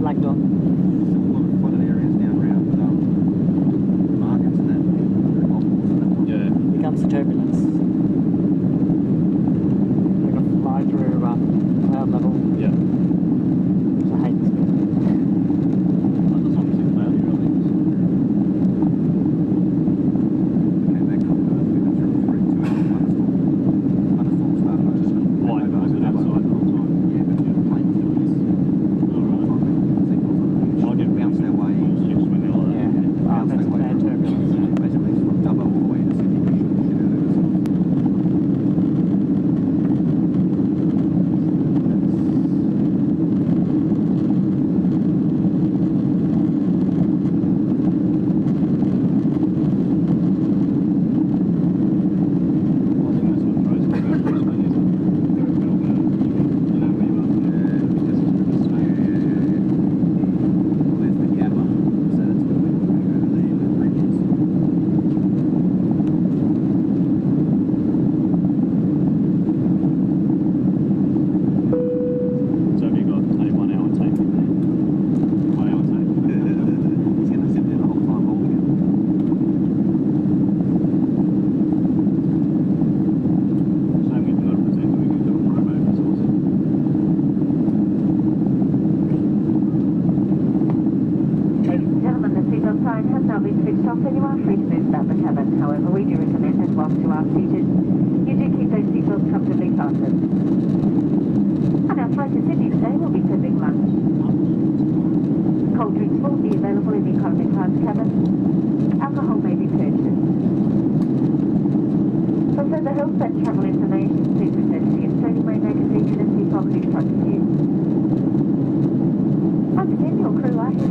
flagged on. Flooded areas down around markets and that. Yeah. Here comes the turbulence. We're going to fly through cloud level. Yeah. I hate this bit. As long as it's cloudy, really. Came back up, we went through 2 hours thunderstorm started. Why? Was it outside the whole time? Yeah, but the planes doing this. I get Bounced their way. ships when they're like that. Yeah. Bounced That's their way. bad turbulence. Basically, from Dubbo all the way to Sydney. Shit out of us. I think that's what throws me about Brisbane is they're in Melbourne, you know, we love Well, there's the Gabba, so that's where we go to the Ravens. So have you got a 1 hour tape in there? 1 hour tape. He's going to sit there the whole time holding it. Same with another presenter, we can do a promo for sources. Ladies and gentlemen, the seatbelt sign has now been switched off and you are free to move about the cabin. However, we do recommend that whilst you are seated, you do keep those seatbelts comfortably fastened. And our flight to Sydney today will be serving lunch. Cold drinks will be available in the economy class cabin. Alcohol may be purchased. For further health and travel information, please refer to the Australian Way magazine in the seat pocket in front of you. Once again, your crew are here.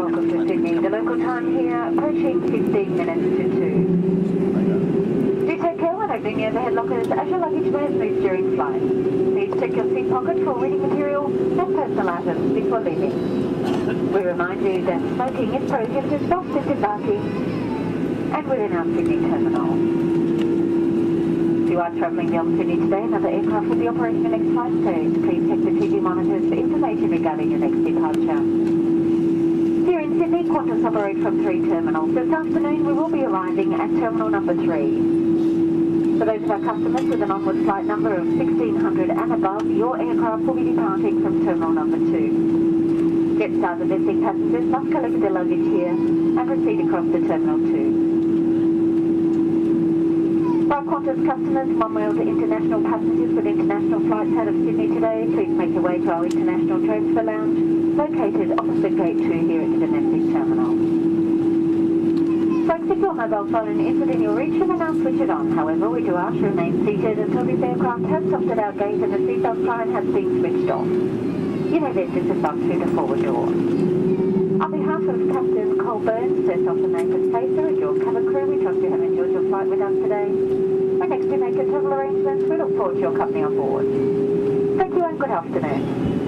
Welcome to Sydney. The local time here approaching 15 minutes to 2. Do take care when opening the overhead lockers as your luggage may have moved during flight. Please check your seat pocket for reading material and personal items before leaving. We remind you that smoking is prohibited whilst disembarking and within our Sydney terminal. If you are travelling beyond Sydney today, another aircraft will be operating the next flight stage. Please check the TV monitors for information regarding your next departure. Here in Sydney, Qantas operate from 3 terminals. This afternoon we will be arriving at terminal number 3. For those of our customers with an onward flight number of 1600 and above, your aircraft will be departing from terminal number 2. Jetstar domestic passengers must collect their luggage here and proceed across to terminal 2. For our Qantas customers, One-World international passengers with international flights out of Sydney today, please make your way to our international transfer lounge, located opposite gate 2 here at the domestic terminal. Folks, if your mobile phone is within your reach, you may now switch it on. However, we do ask you remain seated until this aircraft has stopped at our gate and the seatbelt sign has been switched off. You may then disembark through the forward door. On behalf of Captain Cole Burns, First Officer Nathan Pacer and your cabin crew, we trust you have enjoyed your flight with us today. When next we make your travel arrangements, we look forward to your company on board. Thank you and good afternoon.